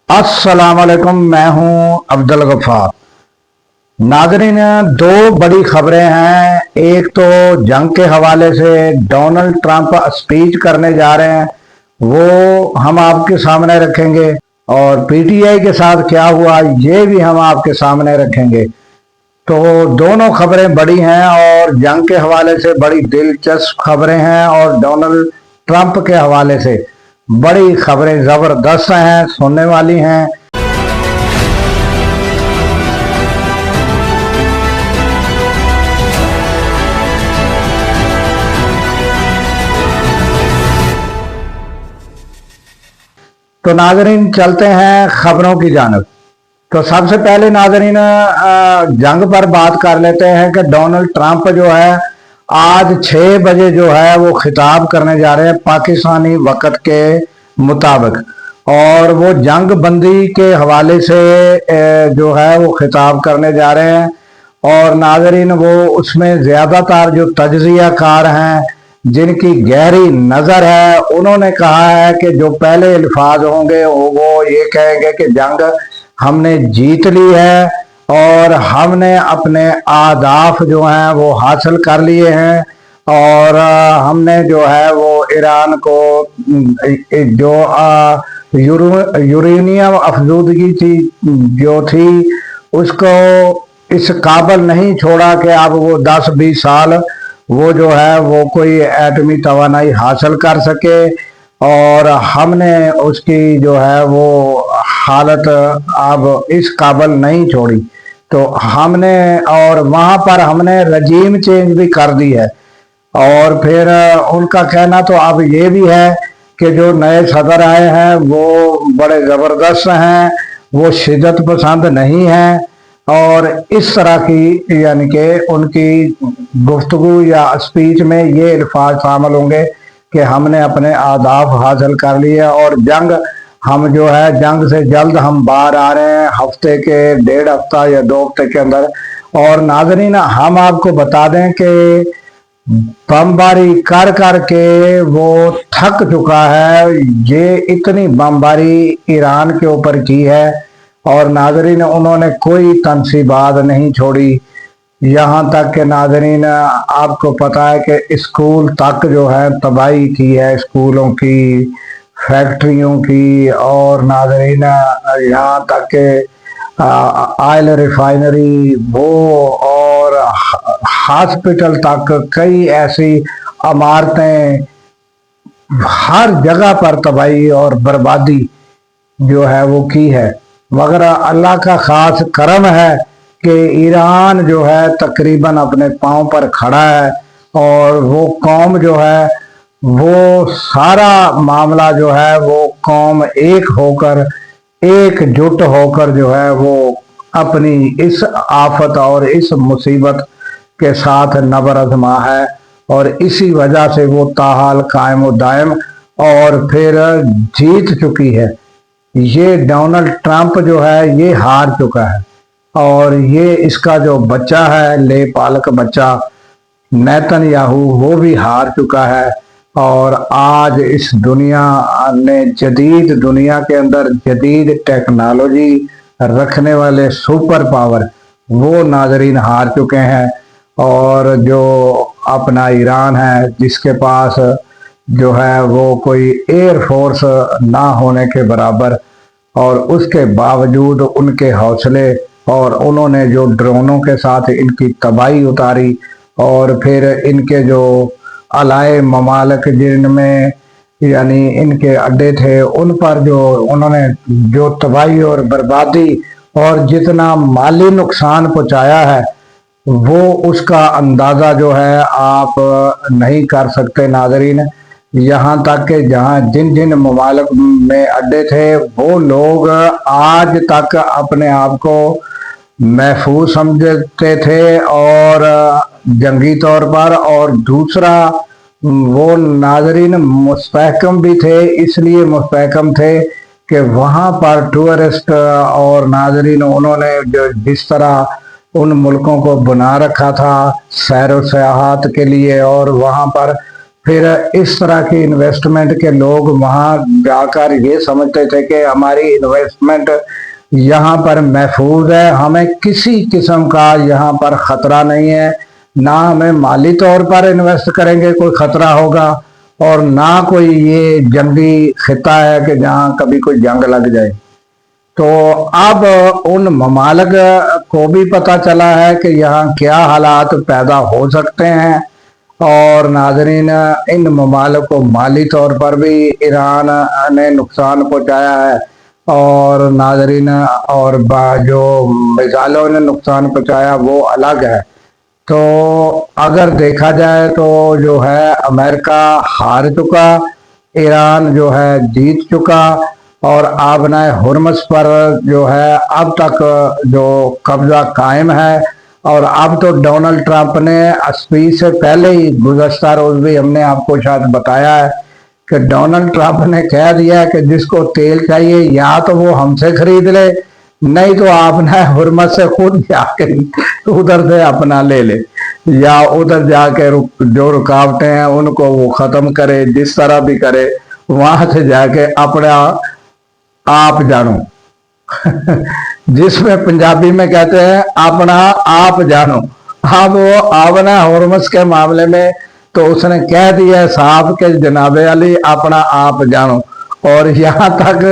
अस्सलाम वालेकुम। मैं हूं अब्दुल गफ्फार। नाज़रीन, दो बड़ी खबरें हैं। एक तो जंग के हवाले से डोनाल्ड ट्रंप स्पीच करने जा रहे हैं, वो हम आपके सामने रखेंगे, और पीटीआई के साथ क्या हुआ ये भी हम आपके सामने रखेंगे। तो दोनों खबरें बड़ी हैं और जंग के हवाले से बड़ी दिलचस्प खबरें हैं, और डोनाल्ड ट्रंप के हवाले से बड़ी खबरें ज़बरदस्त हैं, सुनने वाली हैं। तो नाजरीन, चलते हैं खबरों की जानब। तो सबसे पहले नाजरीन, जंग पर बात कर लेते हैं कि डोनाल्ड ट्रंप जो है आज 6 बजे जो है वो खिताब करने जा रहे हैं पाकिस्तानी वक्त के मुताबिक, और वो जंग बंदी के हवाले से जो है वो खिताब करने जा रहे हैं। और नाजरीन, वो उसमें ज़्यादातर जो तज्ज़िया कार हैं, जिनकी गहरी नज़र है, उन्होंने कहा है कि जो पहले अल्फाज होंगे वो ये कहेंगे कि जंग हमने जीत ली है और हमने अपने अहदाफ जो हैं वो हासिल कर लिए हैं, और हमने जो है वो ईरान को जो यूरेनियम अफजूदगी थी जो थी उसको इस काबिल नहीं छोड़ा कि अब वो 10-20 साल वो जो है वो कोई एटमी तवानाई हासिल कर सके, और हमने उसकी जो है वो हालत अब इस काबिल नहीं छोड़ी। तो हमने और वहाँ पर हमने रजीम चेंज भी कर दी है। और फिर उनका कहना तो अब ये भी है कि जो नए सदर आए हैं वो बड़े ज़बरदस्त हैं, वो शिद्दत पसंद नहीं हैं, और इस तरह की यानी कि उनकी गुफ्तगू या स्पीच में ये अल्फाज शामिल होंगे कि हमने अपने अहदाफ हासिल कर लिए और जंग हम जो है जंग से जल्द हम बाहर आ रहे हैं, हफ्ते के 1.5 हफ्ता या 2 हफ्ते के अंदर। और नाजरीन, हम आपको बता दें कि बमबारी कर कर के वो थक चुका है। ये इतनी बमबारी ईरान के ऊपर की है, और नाजरीन उन्होंने कोई तनसीबात नहीं छोड़ी। यहाँ तक कि नाजरीन आपको पता है कि स्कूल तक जो है तबाही की है, स्कूलों की, फैक्ट्रियों की, और नाजरीन यहाँ तक कि ऑयल रिफाइनरी वो और हॉस्पिटल तक कई ऐसी इमारतें, हर जगह पर तबाही और बर्बादी जो है वो की है। मगर अल्लाह का ख़ास करम है कि ईरान जो है तकरीबन अपने पाँव पर खड़ा है, और वो कौम जो है वो सारा मामला जो है वो कौम एक होकर, एकजुट होकर जो है वो अपनी इस आफत और इस मुसीबत के साथ नबर आज़मा है, और इसी वजह से वो ताहाल कायम व दायम और फिर जीत चुकी है। ये डोनाल्ड ट्रंप जो है ये हार चुका है, और ये इसका जो बच्चा है, ले पालक बच्चा नेतन्याहू, वो भी हार चुका है। और आज इस दुनिया ने, जदीद दुनिया के अंदर जदीद टेक्नोलॉजी रखने वाले सुपर पावर, वो नाजरीन हार चुके हैं। और जो अपना ईरान है जिसके पास जो है वो कोई एयर फोर्स ना होने के बराबर, और उसके बावजूद उनके हौसले, और उन्होंने जो ड्रोनों के साथ इनकी तबाही उतारी, और फिर इनके जो अलाए ममालिक जिनमें यानी इनके अड्डे थे उन पर जो उन्होंने जो तबाही और बर्बादी और जितना माली नुकसान पहुंचाया है, वो उसका अंदाज़ा जो है आप नहीं कर सकते नाजरीन। यहाँ तक कि जहाँ जिन जिन ममालिक में अड्डे थे वो लोग आज तक अपने आप को महफूज समझते थे और जंगी तौर पर, और दूसरा वो नाजरीन मुस्तहकम भी थे। इसलिए मुस्तहकम थे कि वहाँ पर टूरिस्ट और नाजरीन उन्होंने जो जिस तरह उन मुल्कों को बना रखा था सैर व सयाहत के लिए, और वहाँ पर پھر اس طرح کی انویسٹمنٹ کے لوگ وہاں جا کر یہ سمجھتے تھے کہ ہماری انویسٹمنٹ یہاں پر محفوظ ہے، ہمیں کسی قسم کا یہاں پر خطرہ نہیں ہے، نہ ہمیں مالی طور پر انویسٹ کریں گے کوئی خطرہ ہوگا، اور نہ کوئی یہ جنگی خطہ ہے کہ جہاں کبھی کوئی جنگ لگ جائے۔ تو اب ان ممالک کو بھی پتہ چلا ہے کہ یہاں کیا حالات پیدا ہو سکتے ہیں، اور ناظرین ان ممالک کو مالی طور پر بھی ایران نے نقصان پہنچایا ہے، اور ناظرین اور جو مثالوں نے نقصان پہنچایا وہ الگ ہے۔ تو اگر دیکھا جائے تو جو ہے امریکہ ہار چکا، ایران جو ہے جیت چکا، اور آبنائے ہرمز پر جو ہے اب تک جو قبضہ قائم ہے۔ اور اب تو ڈونلڈ ٹرمپ نے اسپیچ سے پہلے ہی گزشتہ روز بھی ہم نے آپ کو شاید بتایا ہے کہ ڈونلڈ ٹرمپ نے کہہ دیا کہ جس کو تیل چاہیے یا تو وہ ہم سے خرید لے، نہیں تو آپ نے ہرمز سے خود جا کے ادھر سے اپنا لے لے، یا ادھر جا کے جو رکاوٹیں ہیں ان کو وہ ختم کرے، جس طرح بھی کرے وہاں سے جا کے اپنا آپ جانو جس میں پنجابی میں کہتے ہیں اپنا آپ جانو۔ اب وہ آبنا ہرمز کے معاملے میں تو اس نے کہہ دیا صاحب کہ جناب علی اپنا آپ جانو، اور یہاں تک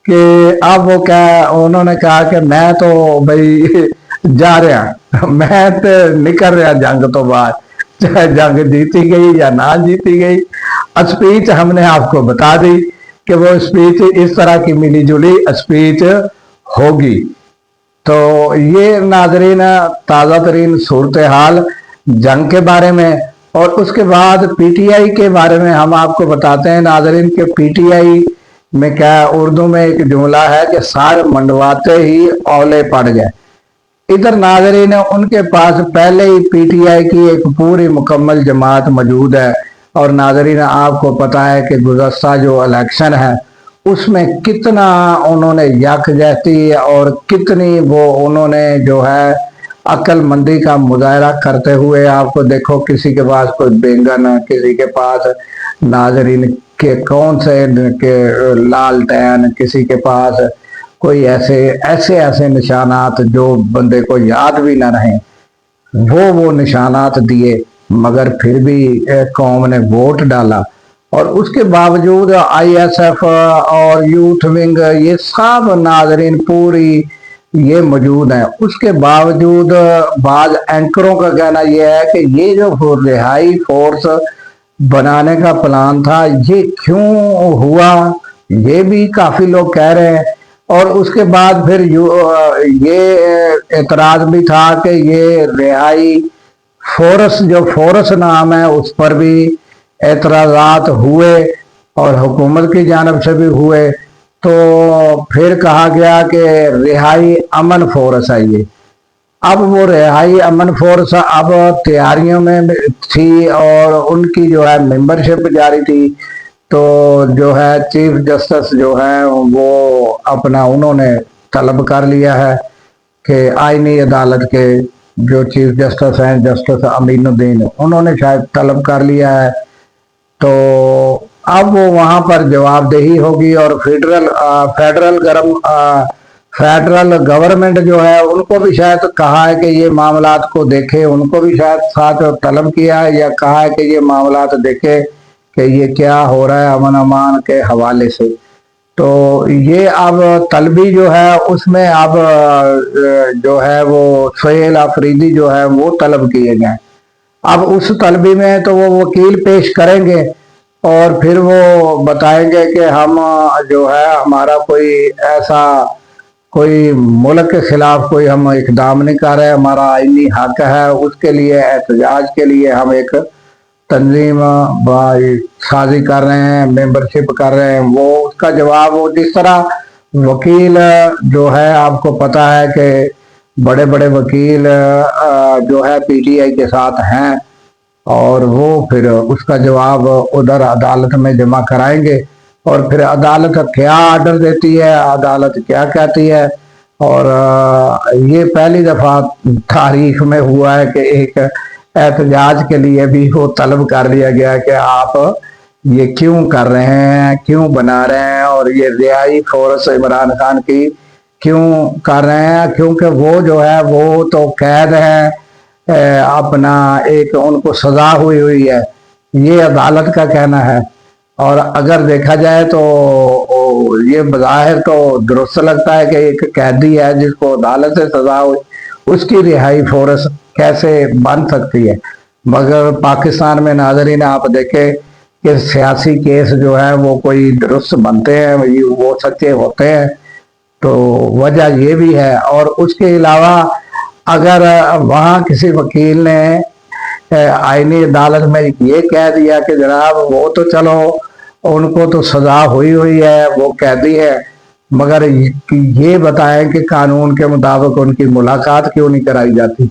کہ اب وہ انہوں نے کہا کہ میں تو بھائی جا رہا، میں تو نکل رہا جنگ تو بعد، چاہے جنگ جیتی گئی یا نہ جیتی گئی۔ اسپیچ ہم نے آپ کو بتا دی کہ وہ اسپیچ اس طرح کی ملی جلی اسپیچ ہوگی۔ تو یہ ناظرین تازہ ترین صورتحال جنگ کے بارے میں، اور اس کے بعد پی ٹی آئی کے بارے میں ہم آپ کو بتاتے ہیں ناظرین کہ پی ٹی آئی میں کیا اردو میں ایک جملہ ہے کہ سار منڈواتے ہی اولے پڑ گئے۔ ادھر ناظرین ان کے پاس پہلے ہی پی ٹی آئی کی ایک پوری مکمل جماعت موجود ہے، اور ناظرین آپ کو پتہ ہے کہ گزشتہ جو الیکشن ہے اس میں کتنا انہوں نے یکجہتی اور کتنی وہ انہوں نے جو ہے عقل مندی کا مظاہرہ کرتے ہوئے، آپ کو دیکھو کسی کے پاس کوئی بینگن، کسی کے پاس ناظرین کے کون سے لالٹین، کسی کے پاس کوئی ایسے نشانات جو بندے کو یاد بھی نہ رہیں، وہ نشانات دیے، مگر پھر بھی قوم نے ووٹ ڈالا۔ اور اس کے باوجود آئی ایس ایف اور یوتھ ونگ یہ سب ناظرین پوری یہ موجود ہیں، اس کے باوجود بعض اینکروں کا کہنا یہ ہے کہ یہ جو رہائی فورس بنانے کا پلان تھا یہ کیوں ہوا، یہ بھی کافی لوگ کہہ رہے ہیں۔ اور اس کے بعد پھر یہ اعتراض بھی تھا کہ یہ رہائی فورس جو فورس نام ہے اس پر بھی اعتراضات ہوئے، اور حکومت کی جانب سے بھی ہوئے۔ تو پھر کہا گیا کہ رہائی امن فورس ہے یہ۔ اب وہ رہائی امن فورس اب تیاریوں میں تھی، اور ان کی جو ہے ممبرشپ جاری تھی۔ تو جو ہے چیف جسٹس جو ہے وہ اپنا انہوں نے طلب کر لیا ہے کہ آئینی عدالت کے جو چیف جسٹس ہیں جسٹس امین الدین، انہوں نے شاید طلب کر لیا ہے۔ تو اب وہ وہاں پر جواب دہی ہوگی، اور فیڈرل گورنمنٹ جو ہے ان کو بھی شاید کہا ہے کہ یہ معاملات کو دیکھے، ان کو بھی شاید ساتھ طلب کیا ہے یا کہا ہے کہ یہ معاملات دیکھے کہ یہ کیا ہو رہا ہے امن امان کے حوالے سے۔ تو یہ اب طلبی جو ہے اس میں اب جو ہے وہ سہیل آفریدی جو ہے وہ طلب کیے گئے۔ اب اس طلبی میں تو وہ وکیل پیش کریں گے، اور پھر وہ بتائیں گے کہ ہم جو ہے ہمارا کوئی ایسا کوئی ملک کے خلاف کوئی ہم اقدام نہیں کر رہے، ہمارا آئینی حق ہے، اس کے لیے احتجاج کے لیے ہم ایک تنظیم سازی کر رہے ہیں، ممبرشپ کر رہے ہیں۔ وہ اس کا جواب وہ جس طرح وکیل جو ہے آپ کو پتہ ہے کہ بڑے بڑے وکیل جو ہے پی ٹی آئی کے ساتھ ہیں، اور وہ پھر اس کا جواب ادھر عدالت میں جمع کرائیں گے، اور پھر عدالت کیا آرڈر دیتی ہے، عدالت کیا کہتی ہے۔ اور یہ پہلی دفعہ تاریخ میں ہوا ہے کہ ایک एहतजाज के लिए भी वो तलब कर दिया गया कि आप ये क्यों कर रहे हैं, क्यों बना रहे हैं, और ये रिहाई फोर्स इमरान खान की क्यों कर रहे हैं, क्योंकि वो जो है वो तो कैद है, अपना एक उनको सजा हुई हुई है, ये अदालत का कहना है। और अगर देखा जाए तो ये बज़ाहिर तो दुरुस्त लगता है कि एक कैदी है जिसको अदालत से सजा हुई, उसकी रिहाई फोर्स कैसे बन सकती है। मगर पाकिस्तान में नाज़रीन आप देखें कि सियासी केस जो है वो कोई दुरुस्त बनते हैं, वो सच्चे होते हैं, तो वजह ये भी है। और उसके अलावा अगर वहाँ किसी वकील ने आईनी अदालत में ये कह दिया कि जनाब वो तो चलो उनको तो सजा हुई हुई है, वो कैदी है, मगर ये बताएं कि कानून के मुताबिक उनकी मुलाकात क्यों नहीं कराई जाती,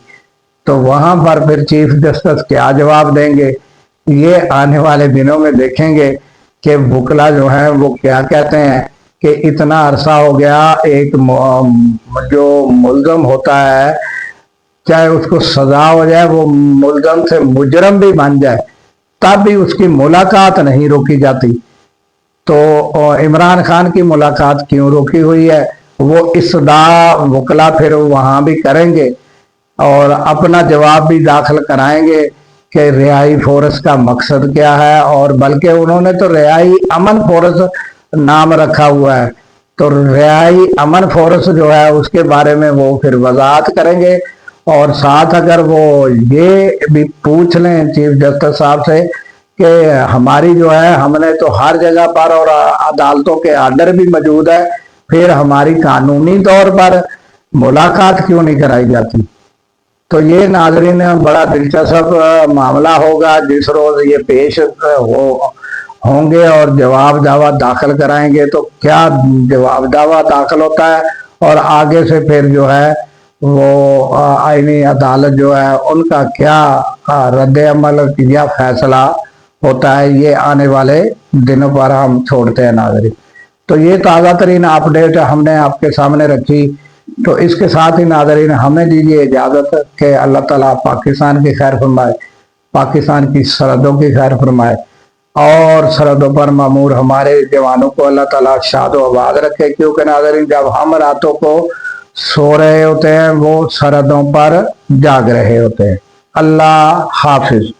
तो वहां पर फिर चीफ जस्टिस क्या जवाब देंगे, ये आने वाले दिनों में देखेंगे कि वकला जो है वो क्या कहते हैं कि इतना अरसा हो गया, एक जो मुल्ज़म होता है चाहे उसको सजा हो जाए, वो मुल्ज़म से मुजरम भी बन जाए, तब भी उसकी मुलाकात नहीं रोकी जाती। तो इमरान खान की मुलाकात क्यों रोकी हुई है, वो इसदा वकला फिर वहां भी करेंगे और अपना जवाब भी दाखिल कराएंगे कि रिहाई फोर्स का मकसद क्या है। और बल्कि उन्होंने तो रिहाई अमन फोर्स नाम रखा हुआ है, तो रिहाई अमन फोर्स जो है उसके बारे में वो फिर वजाहत करेंगे। और साथ अगर वो ये भी पूछ लें चीफ जस्टिस साहब से कि हमारी जो है हमने तो हर जगह पर और अदालतों के आर्डर भी मौजूद है, फिर हमारी कानूनी तौर पर मुलाकात क्यों नहीं कराई जाती। तो ये नाजरीन बड़ा दिलचस्प मामला होगा जिस रोज ये पेश होंगे और जवाब दावा दाखिल कराएंगे, तो क्या जवाब दावा दाखिल होता है और आगे से फिर जो है वो आईनी अदालत जो है उनका क्या रद्द अमल या फैसला होता है, ये आने वाले दिनों पर हम छोड़ते हैं नाज़रीन। तो ये ताज़ा तरीन अपडेट हमने आपके सामने रखी। तो इसके साथ ही नाज़रीन हमें दीजिए इजाज़त कि अल्लाह ताला पाकिस्तान की खैर फरमाए, पाकिस्तान की सरहदों की खैर फरमाए और सरहदों पर मामूर हमारे जवानों को अल्लाह ताला शाद व आबाद रखे। क्योंकि नाज़रीन जब हम रातों को सो रहे होते हैं वो सरहदों पर जाग रहे होते हैं। अल्लाह हाफिज।